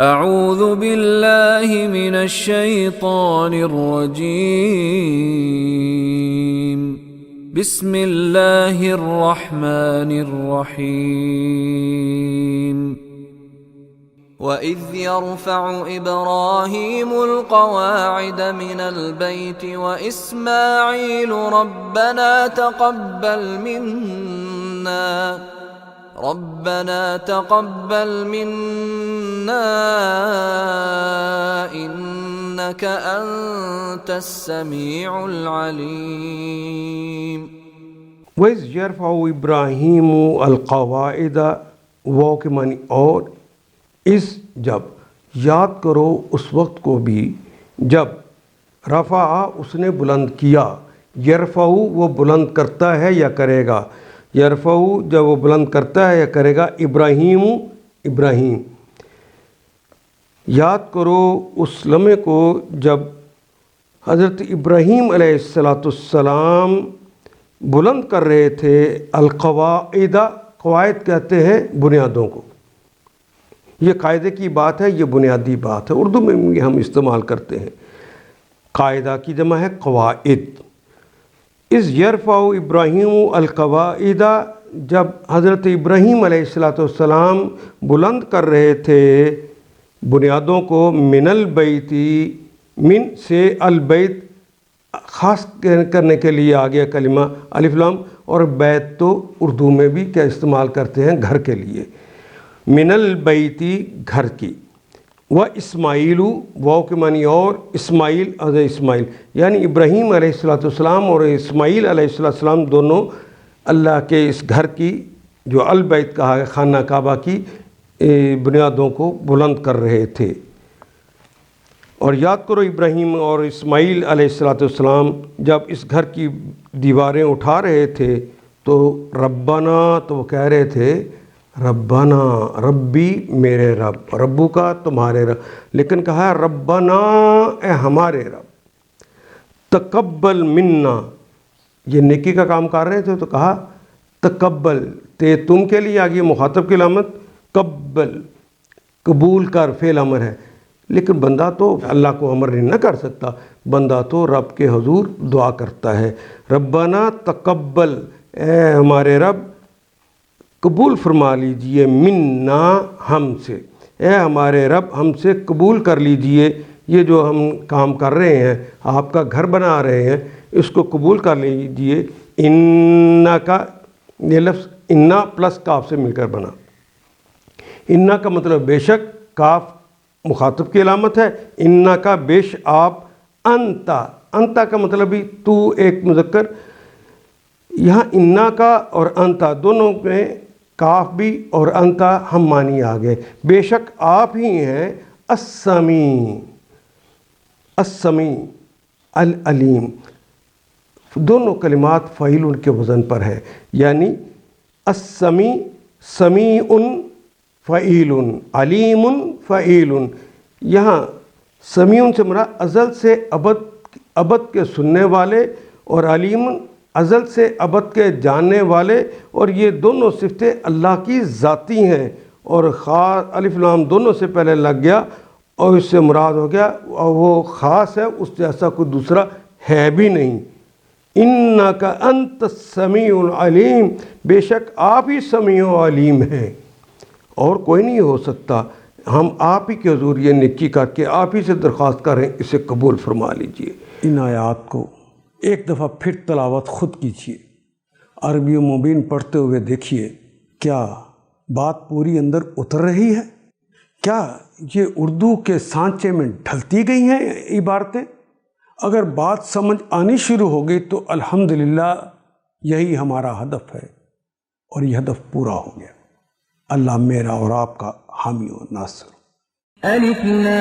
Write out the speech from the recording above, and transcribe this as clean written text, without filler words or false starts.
اعوذ باللہ من الشیطان الرجیم بسم اللہ الرحمن الرحیم وَإِذْ يَرْفَعُ إِبْرَاهِيمُ الْقَوَاعِدَ مِنَ الْبَيْتِ وَإِسْمَاعِيلُ رَبَّنَا تَقَبَّلْ مِنَّا إِنَّكَ أَنْتَ السَّمِيعُ الْعَلِيمُ وَإِذْ يَرْفَعُ إِبْرَاهِيمُ الْقَوَاعِدَ کے معنی اور اس جب یاد کرو اس وقت کو بھی جب رفع اس نے بلند کیا، یرفع وہ بلند کرتا ہے یا کرے گا، یرفع جب وہ بلند کرتا ہے یا کرے گا، ابراہیم یاد کرو اس لمحے کو جب حضرت ابراہیم علیہ السلام بلند کر رہے تھے القواعد، قواعد کہتے ہیں بنیادوں کو، یہ قاعدے کی بات ہے، یہ بنیادی بات ہے، اردو میں بھی ہم استعمال کرتے ہیں، قاعدہ کی جمع ہے قواعد۔ اذ یرفع ابراہیم القواعد، جب حضرت ابراہیم علیہ السلام بلند کر رہے تھے بنیادوں کو، من البیت، من سے البیت خاص کرنے کے لیے آ گیا کلمہ الف لام، اور بیت تو اردو میں بھی کیا استعمال کرتے ہیں، گھر کے لیے، من البیتی گھر کی، و اسماعیل واو کے معنی اور، اسماعیل حضرت اسماعیل، یعنی ابراہیم علیہ السلام اور اسماعیل علیہ السلام دونوں اللہ کے اس گھر کی جو البیت کہا ہے خانہ کعبہ کی بنیادوں کو بلند کر رہے تھے۔ اور یاد کرو ابراہیم اور اسماعیل علیہ السلام جب اس گھر کی دیواریں اٹھا رہے تھے تو ربنا، تو وہ کہہ رہے تھے ربنا، ربی میرے رب، ربو کا تمہارے رب، لیکن کہا ربنا اے ہمارے رب، تقبل منا، یہ نیکی کا کام کر رہے تھے تو کہا تقبل، تم کے لیے آگے مخاطب کی علامت، قبل قبول کر فعل امر ہے، لیکن بندہ تو اللہ کو امر نہیں نہ کر سکتا، بندہ تو رب کے حضور دعا کرتا ہے، ربنا تقبل اے ہمارے رب قبول فرما لیجئے، منا ہم سے، اے ہمارے رب ہم سے قبول کر لیجئے، یہ جو ہم کام کر رہے ہیں، آپ کا گھر بنا رہے ہیں، اس کو قبول کر لیجئے، انا کا یہ لفظ انا پلس کاف سے مل کر بنا، انا کا مطلب بے شک، کاف مخاطب کی علامت ہے، انا کا بیش آپ، انتا، انتا کا مطلب بھی تو ایک مذکر، یہاں انا کا اور انتا دونوں میں کاف بھی اور انتا ہم معنی آ گئے، بے شک آپ ہی ہیں السمیع، السمیع العلیم، دونوں کلمات فعیل کے وزن پر ہے، یعنی السمیع سمیع فعیل، علیم فعیل، یہاں سمیع سے مراد ازل سے ابد کے سننے والے، اور علیم ازل سے ابد کے جاننے والے، اور یہ دونوں صفتیں اللہ کی ذاتی ہیں، اور خاص الف لام دونوں سے پہلے لگ گیا اور اس سے مراد ہو گیا اور وہ خاص ہے، اس جیسا کوئی دوسرا ہے بھی نہیں، انک انت السمیع العلیم، بے شک آپ ہی سمیع و علیم ہیں اور کوئی نہیں ہو سکتا، ہم آپ ہی کے حضور یہ نیکی کر کے آپ ہی سے درخواست کریں، اسے قبول فرما لیجئے۔ ان آیات کو ایک دفعہ پھر تلاوت خود کیجیے، عربی و مبین پڑھتے ہوئے دیکھیے کیا بات پوری اندر اتر رہی ہے، کیا یہ اردو کے سانچے میں ڈھلتی گئی ہیں عبارتیں؟ اگر بات سمجھ آنی شروع ہو گئی تو الحمدللہ یہی ہمارا ہدف ہے، اور یہ ہدف پورا ہو گیا۔ اللہ میرا اور آپ کا حامی و ناصر۔ الف لام